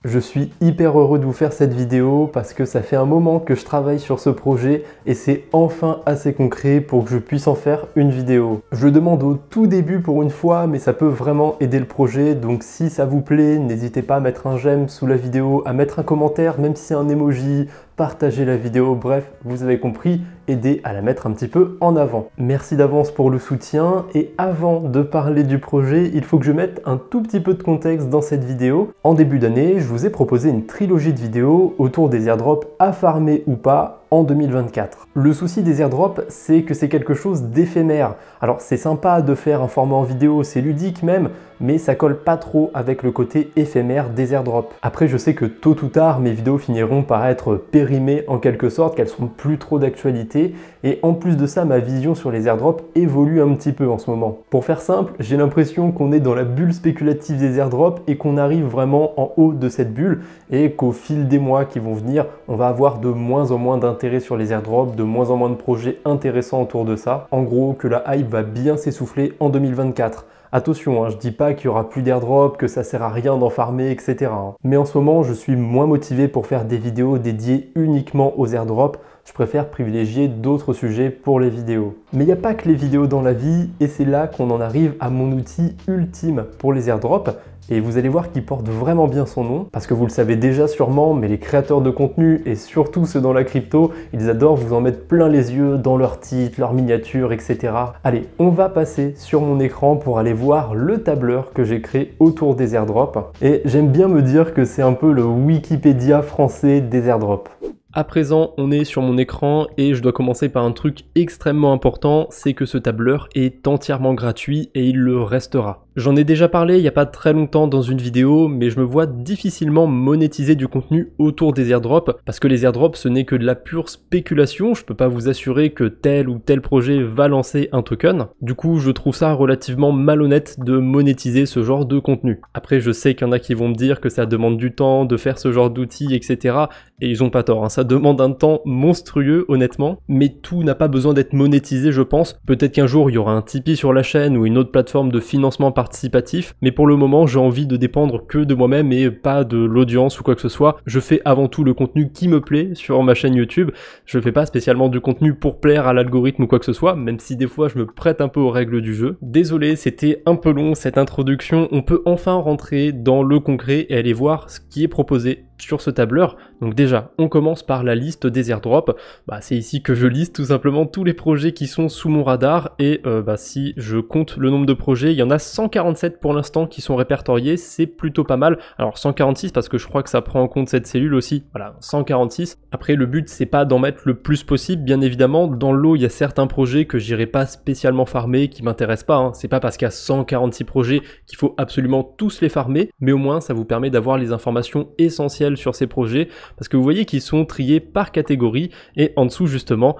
Je suis hyper heureux de vous faire cette vidéo parce que ça fait un moment que je travaille sur ce projet et c'est enfin assez concret pour que je puisse en faire une vidéo. Je le demande au tout début pour une fois, mais ça peut vraiment aider le projet, donc si ça vous plaît, n'hésitez pas à mettre un j'aime sous la vidéo, à mettre un commentaire, même si c'est un emoji, partager la vidéo, bref, vous avez compris, aider à la mettre un petit peu en avant. Merci d'avance pour le soutien et avant de parler du projet, il faut que je mette un tout petit peu de contexte dans cette vidéo. En début d'année, je vous ai proposé une trilogie de vidéos autour des airdrops à farmer ou pas en 2024. Le souci des airdrops, c'est que c'est quelque chose d'éphémère. Alors c'est sympa de faire un format en vidéo, c'est ludique même, mais ça colle pas trop avec le côté éphémère des airdrops. Après, je sais que tôt ou tard, mes vidéos finiront par être périmées en quelque sorte, qu'elles seront plus trop d'actualité. Et en plus de ça, ma vision sur les airdrops évolue un petit peu en ce moment. Pour faire simple, j'ai l'impression qu'on est dans la bulle spéculative des airdrops et qu'on arrive vraiment en haut de cette bulle et qu'au fil des mois qui vont venir, on va avoir de moins en moins d'intérêt sur les airdrops, de moins en moins de projets intéressants autour de ça. En gros, que la hype va bien s'essouffler en 2024. Attention, je dis pas qu'il y aura plus d'airdrop, que ça sert à rien d'en farmer, etc. Mais en ce moment, je suis moins motivé pour faire des vidéos dédiées uniquement aux airdrops. Je préfère privilégier d'autres sujets pour les vidéos. Mais il n'y a pas que les vidéos dans la vie, et c'est là qu'on en arrive à mon outil ultime pour les airdrops. Et vous allez voir qu'il porte vraiment bien son nom, parce que vous le savez déjà sûrement, mais les créateurs de contenu, et surtout ceux dans la crypto, ils adorent vous en mettre plein les yeux dans leurs titres, leurs miniatures, etc. Allez, on va passer sur mon écran pour aller voir le tableur que j'ai créé autour des airdrops. Et j'aime bien me dire que c'est un peu le Wikipédia français des airdrops. À présent, on est sur mon écran et je dois commencer par un truc extrêmement important, c'est que ce tableur est entièrement gratuit et il le restera. J'en ai déjà parlé il n'y a pas très longtemps dans une vidéo, mais je me vois difficilement monétiser du contenu autour des airdrops, parce que les airdrops ce n'est que de la pure spéculation, je peux pas vous assurer que tel ou tel projet va lancer un token. Du coup, je trouve ça relativement malhonnête de monétiser ce genre de contenu. Après, je sais qu'il y en a qui vont me dire que ça demande du temps de faire ce genre d'outils, etc. Et ils ont pas tort, ça demande un temps monstrueux honnêtement, mais tout n'a pas besoin d'être monétisé je pense. Peut-être qu'un jour il y aura un Tipeee sur la chaîne ou une autre plateforme de financement participatif, mais pour le moment j'ai envie de dépendre que de moi-même et pas de l'audience ou quoi que ce soit. Je fais avant tout le contenu qui me plaît sur ma chaîne YouTube, je fais pas spécialement du contenu pour plaire à l'algorithme ou quoi que ce soit, même si des fois je me prête un peu aux règles du jeu. Désolé, c'était un peu long cette introduction, on peut enfin rentrer dans le concret et aller voir ce qui est proposé sur ce tableur. Donc déjà, on commence par la liste des airdrops. C'est ici que je liste tout simplement tous les projets qui sont sous mon radar et si je compte le nombre de projets, il y en a 147 pour l'instant qui sont répertoriés, c'est plutôt pas mal. Alors 146 parce que je crois que ça prend en compte cette cellule aussi, voilà, 146. Après le but c'est pas d'en mettre le plus possible, bien évidemment, dans le lot il y a certains projets que j'irai pas spécialement farmer, qui m'intéressent pas, c'est pas parce qu'il y a 146 projets qu'il faut absolument tous les farmer, mais au moins ça vous permet d'avoir les informations essentielles sur ces projets, parce que vous voyez qu'ils sont triés par catégorie et en dessous justement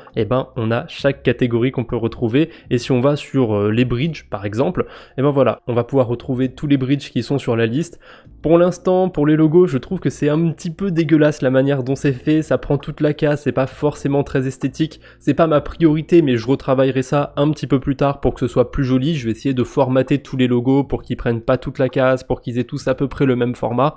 on a chaque catégorie qu'on peut retrouver. Et si on va sur les bridges par exemple, voilà, on va pouvoir retrouver tous les bridges qui sont sur la liste. Pour l'instant, pour les logos, je trouve que c'est un petit peu dégueulasse la manière dont c'est fait, ça prend toute la case, c'est pas forcément très esthétique, c'est pas ma priorité, mais je retravaillerai ça un petit peu plus tard pour que ce soit plus joli. Je vais essayer de formater tous les logos pour qu'ils prennent pas toute la case, pour qu'ils aient tous à peu près le même format.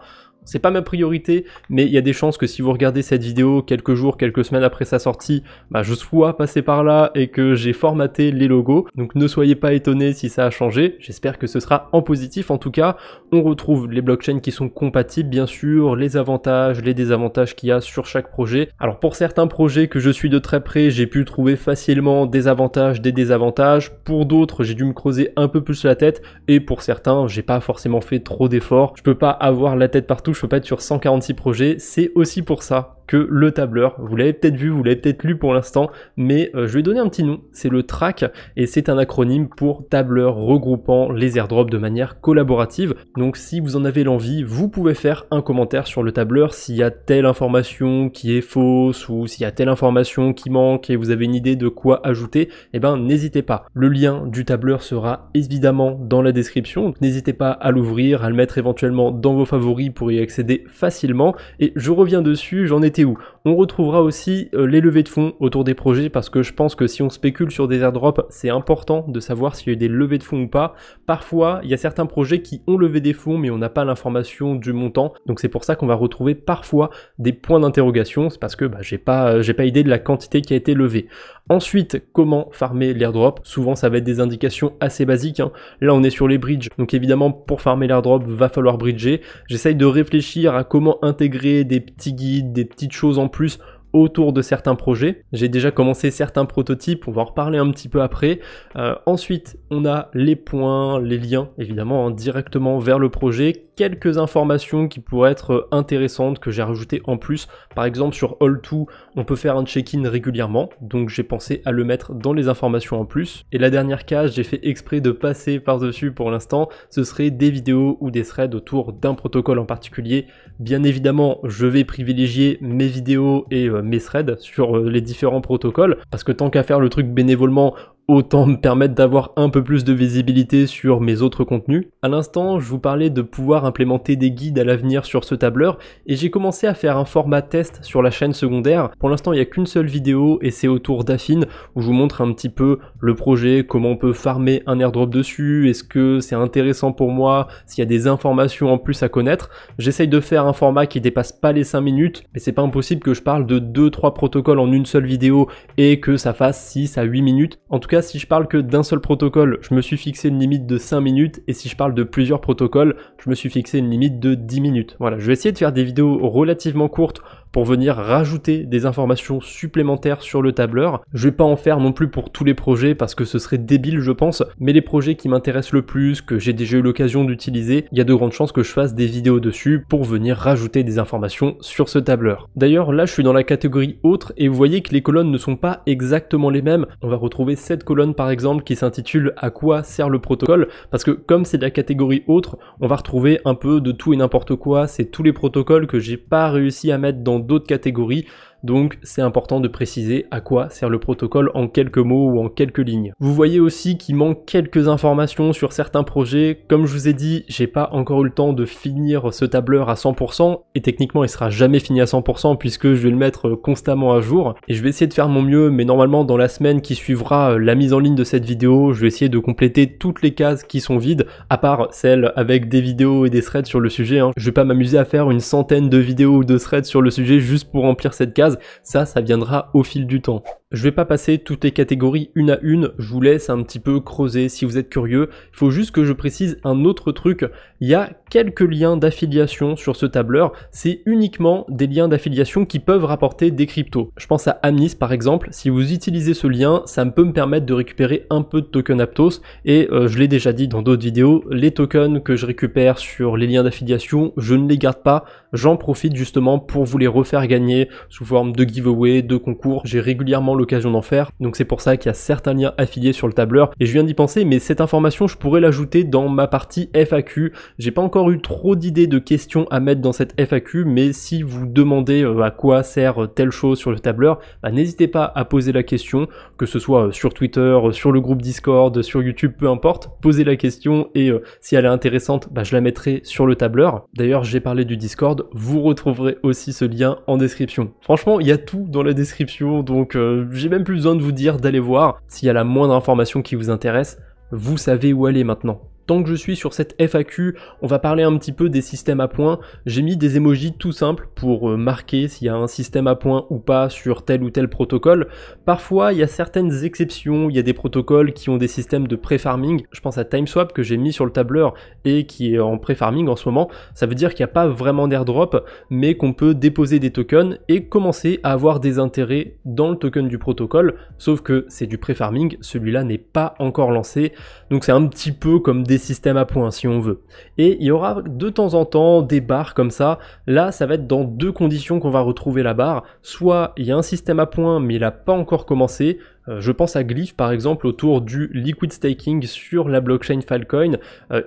C'est pas ma priorité, mais il y a des chances que si vous regardez cette vidéo quelques jours, quelques semaines après sa sortie, je sois passé par là et que j'ai formaté les logos. Donc ne soyez pas étonnés si ça a changé. J'espère que ce sera en positif. En tout cas, on retrouve les blockchains qui sont compatibles, bien sûr, les avantages, les désavantages qu'il y a sur chaque projet. Alors pour certains projets que je suis de très près, j'ai pu trouver facilement des avantages, des désavantages. Pour d'autres, j'ai dû me creuser un peu plus la tête. Et pour certains, j'ai pas forcément fait trop d'efforts. Je peux pas avoir la tête partout. Je peux pas être sur 146 projets, c'est aussi pour ça que le tableur, vous l'avez peut-être vu, vous l'avez peut-être lu pour l'instant, mais je lui ai donné un petit nom, c'est le TRAC, et c'est un acronyme pour tableur regroupant les airdrops de manière collaborative. Donc si vous en avez l'envie, vous pouvez faire un commentaire sur le tableur s'il y a telle information qui est fausse, ou s'il y a telle information qui manque et vous avez une idée de quoi ajouter, n'hésitez pas. Le lien du tableur sera évidemment dans la description, donc n'hésitez pas à l'ouvrir, à le mettre éventuellement dans vos favoris pour y accéder facilement, et je reviens dessus, j'en étais été où? On retrouvera aussi les levées de fonds autour des projets parce que je pense que si on spécule sur des airdrops, c'est important de savoir s'il y a eu des levées de fonds ou pas. Parfois, il y a certains projets qui ont levé des fonds mais on n'a pas l'information du montant. Donc c'est pour ça qu'on va retrouver parfois des points d'interrogation. C'est parce que j'ai pas idée de la quantité qui a été levée. Ensuite, comment farmer l'airdrop? Souvent, ça va être des indications assez basiques, hein. Là, on est sur les bridges. Donc évidemment, pour farmer l'airdrop, va falloir bridger. J'essaye de réfléchir à comment intégrer des petits guides, des petites choses en plus autour de certains projets. J'ai déjà commencé certains prototypes, on va en reparler un petit peu après. Ensuite, on a les points, les liens, évidemment, hein, directement vers le projet. Quelques informations qui pourraient être intéressantes que j'ai rajoutées en plus. Par exemple, sur All2, on peut faire un check-in régulièrement, donc j'ai pensé à le mettre dans les informations en plus. Et la dernière case, j'ai fait exprès de passer par-dessus pour l'instant, ce serait des vidéos ou des threads autour d'un protocole en particulier. Bien évidemment, je vais privilégier mes vidéos et mes threads sur les différents protocoles, parce que tant qu'à faire le truc bénévolement, autant me permettre d'avoir un peu plus de visibilité sur mes autres contenus. À l'instant, je vous parlais de pouvoir implémenter des guides à l'avenir sur ce tableur et j'ai commencé à faire un format test sur la chaîne secondaire. Pour l'instant, il n'y a qu'une seule vidéo et c'est autour d'Affine où je vous montre un petit peu le projet, comment on peut farmer un airdrop dessus, est-ce que c'est intéressant pour moi, s'il y a des informations en plus à connaître. J'essaye de faire un format qui dépasse pas les 5 minutes, mais c'est pas impossible que je parle de 2-3 protocoles en une seule vidéo et que ça fasse 6 à 8 minutes. En tout cas, si je parle que d'un seul protocole, je me suis fixé une limite de 5 minutes et si je parle de plusieurs protocoles, je me suis fixé une limite de 10 minutes. Voilà, je vais essayer de faire des vidéos relativement courtes pour venir rajouter des informations supplémentaires sur le tableur. Je vais pas en faire non plus pour tous les projets parce que ce serait débile je pense, mais les projets qui m'intéressent le plus, que j'ai déjà eu l'occasion d'utiliser, il y a de grandes chances que je fasse des vidéos dessus pour venir rajouter des informations sur ce tableur. D'ailleurs là je suis dans la catégorie autre et vous voyez que les colonnes ne sont pas exactement les mêmes. On va retrouver cette colonne par exemple qui s'intitule à quoi sert le protocole, parce que comme c'est de la catégorie autre, on va retrouver un peu de tout et n'importe quoi, c'est tous les protocoles que j'ai pas réussi à mettre dans d'autres catégories. Donc c'est important de préciser à quoi sert le protocole en quelques mots ou en quelques lignes. Vous voyez aussi qu'il manque quelques informations sur certains projets. Comme je vous ai dit, j'ai pas encore eu le temps de finir ce tableur à 100% et techniquement il sera jamais fini à 100% puisque je vais le mettre constamment à jour et je vais essayer de faire mon mieux, mais normalement dans la semaine qui suivra la mise en ligne de cette vidéo, je vais essayer de compléter toutes les cases qui sont vides, à part celles avec des vidéos et des threads sur le sujet, hein. Je vais pas m'amuser à faire une centaine de vidéos ou de threads sur le sujet juste pour remplir cette case. Ça viendra au fil du temps. Je vais pas passer toutes les catégories une à une, je vous laisse un petit peu creuser si vous êtes curieux. Il faut juste que je précise un autre truc, il y a quelques liens d'affiliation sur ce tableur, c'est uniquement des liens d'affiliation qui peuvent rapporter des cryptos. Je pense à Amnis par exemple, si vous utilisez ce lien, ça peut me permettre de récupérer un peu de tokens Aptos et je l'ai déjà dit dans d'autres vidéos, les tokens que je récupère sur les liens d'affiliation, je ne les garde pas, j'en profite justement pour vous les refaire gagner sous forme de giveaway, de concours, j'ai régulièrement l'occasion d'en faire, donc c'est pour ça qu'il y a certains liens affiliés sur le tableur et je viens d'y penser, mais cette information je pourrais l'ajouter dans ma partie FAQ. J'ai pas encore eu trop d'idées de questions à mettre dans cette FAQ, mais si vous demandez à quoi sert telle chose sur le tableur, n'hésitez pas à poser la question, que ce soit sur Twitter, sur le groupe Discord, sur YouTube, peu importe, posez la question et si elle est intéressante, je la mettrai sur le tableur. D'ailleurs j'ai parlé du Discord, vous retrouverez aussi ce lien en description. Franchement il y a tout dans la description, donc j'ai même plus besoin de vous dire d'aller voir. S'il y a la moindre information qui vous intéresse, vous savez où aller maintenant. Tant que je suis sur cette FAQ, on va parler un petit peu des systèmes à points. J'ai mis des emojis tout simples pour marquer s'il y a un système à points ou pas sur tel ou tel protocole. Parfois, il y a certaines exceptions, il y a des protocoles qui ont des systèmes de pré-farming. Je pense à TimeSwap que j'ai mis sur le tableur et qui est en pré-farming en ce moment. Ça veut dire qu'il n'y a pas vraiment d'airdrop, mais qu'on peut déposer des tokens et commencer à avoir des intérêts dans le token du protocole. Sauf que c'est du pré-farming, celui-là n'est pas encore lancé. Donc c'est un petit peu comme des systèmes à points si on veut. Et il y aura de temps en temps des barres comme ça. Là, ça va être dans deux conditions qu'on va retrouver la barre. Soit il y a un système à points mais il n'a pas encore commencé. Je pense à Glyph par exemple autour du liquid staking sur la blockchain Filecoin.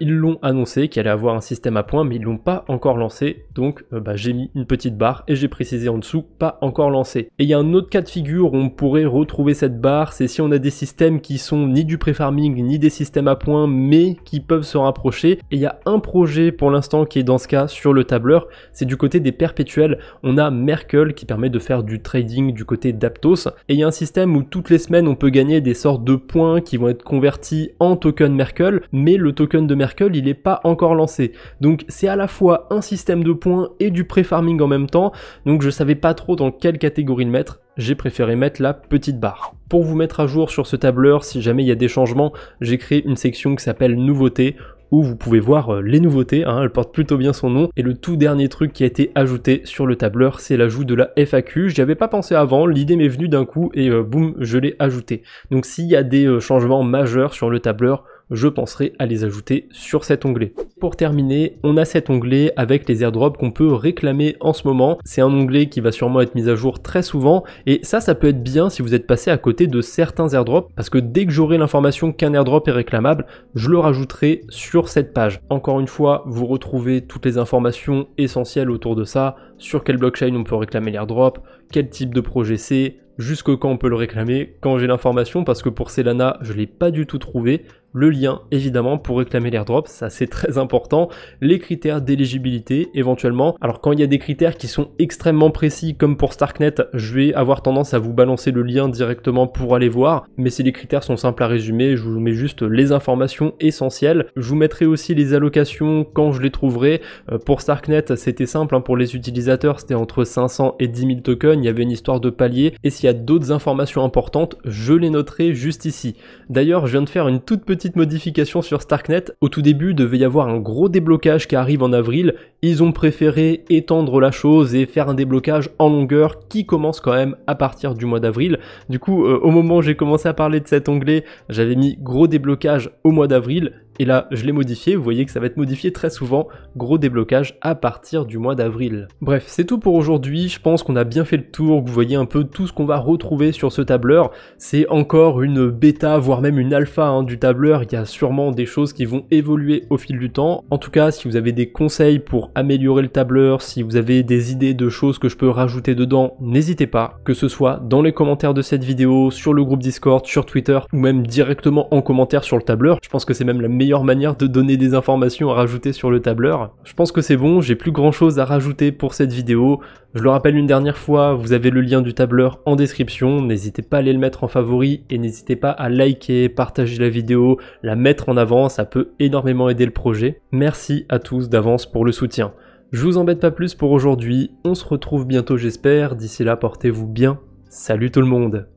Ils l'ont annoncé qu'il allait avoir un système à points, mais ils l'ont pas encore lancé, donc j'ai mis une petite barre et j'ai précisé en dessous pas encore lancé. Et il y a un autre cas de figure où on pourrait retrouver cette barre, c'est si on a des systèmes qui sont ni du pré-farming ni des systèmes à points, mais qui peuvent se rapprocher. Et il y a un projet pour l'instant qui est dans ce cas sur le tableur, c'est du côté des perpétuels. On a Merkle qui permet de faire du trading du côté d'Aptos, et il y a un système où toutes les semaines on peut gagner des sortes de points qui vont être convertis en token Merkle, mais le token de Merkle il n'est pas encore lancé. Donc c'est à la fois un système de points et du pré-farming en même temps, donc je savais pas trop dans quelle catégorie le mettre. J'ai préféré mettre la petite barre. Pour vous mettre à jour sur ce tableur, si jamais il y a des changements, j'ai créé une section qui s'appelle Nouveautés, où vous pouvez voir les nouveautés, elle porte plutôt bien son nom. Et le tout dernier truc qui a été ajouté sur le tableur, c'est l'ajout de la FAQ. J'y avais pas pensé avant, l'idée m'est venue d'un coup et boum, je l'ai ajouté. Donc s'il y a des changements majeurs sur le tableur, je penserai à les ajouter sur cet onglet. Pour terminer, on a cet onglet avec les airdrops qu'on peut réclamer en ce moment. C'est un onglet qui va sûrement être mis à jour très souvent, et ça peut être bien si vous êtes passé à côté de certains airdrops, parce que dès que j'aurai l'information qu'un airdrop est réclamable, je le rajouterai sur cette page. Encore une fois, vous retrouvez toutes les informations essentielles autour de ça, sur quelle blockchain on peut réclamer l'airdrop, quel type de projet c'est, jusqu'au quand on peut le réclamer, quand j'ai l'information, parce que pour Solana, je ne l'ai pas du tout trouvé. Le lien, évidemment, pour réclamer l'airdrop, ça c'est très important. Les critères d'éligibilité, éventuellement. Alors quand il y a des critères qui sont extrêmement précis, comme pour Starknet, je vais avoir tendance à vous balancer le lien directement pour aller voir. Mais si les critères sont simples à résumer, je vous mets juste les informations essentielles. Je vous mettrai aussi les allocations quand je les trouverai. Pour Starknet, c'était simple, pour les utilisateurs, c'était entre 500 et 10 000 tokens. Il y avait une histoire de palier. Et s'il y a d'autres informations importantes, je les noterai juste ici. D'ailleurs, je viens de faire une toute petite modification sur Starknet. Au tout début, il devait y avoir un gros déblocage qui arrive en avril. Ils ont préféré étendre la chose et faire un déblocage en longueur qui commence quand même à partir du mois d'avril. Du coup, au moment où j'ai commencé à parler de cet onglet, j'avais mis gros déblocage au mois d'avril. Et là, je l'ai modifié, vous voyez que ça va être modifié très souvent, gros déblocage à partir du mois d'avril. Bref, c'est tout pour aujourd'hui, je pense qu'on a bien fait le tour, que vous voyez un peu tout ce qu'on va retrouver sur ce tableur. C'est encore une bêta, voire même une alpha du tableur, il y a sûrement des choses qui vont évoluer au fil du temps. En tout cas, si vous avez des conseils pour améliorer le tableur, si vous avez des idées de choses que je peux rajouter dedans, n'hésitez pas, que ce soit dans les commentaires de cette vidéo, sur le groupe Discord, sur Twitter, ou même directement en commentaire sur le tableur. Je pense que c'est même la meilleure manière de donner des informations à rajouter sur le tableur. Je pense que c'est bon, j'ai plus grand chose à rajouter pour cette vidéo. Je le rappelle une dernière fois, vous avez le lien du tableur en description, n'hésitez pas à aller le mettre en favori et n'hésitez pas à liker, partager la vidéo, la mettre en avant, ça peut énormément aider le projet. Merci à tous d'avance pour le soutien. Je vous embête pas plus pour aujourd'hui, on se retrouve bientôt j'espère, d'ici là portez-vous bien, salut tout le monde.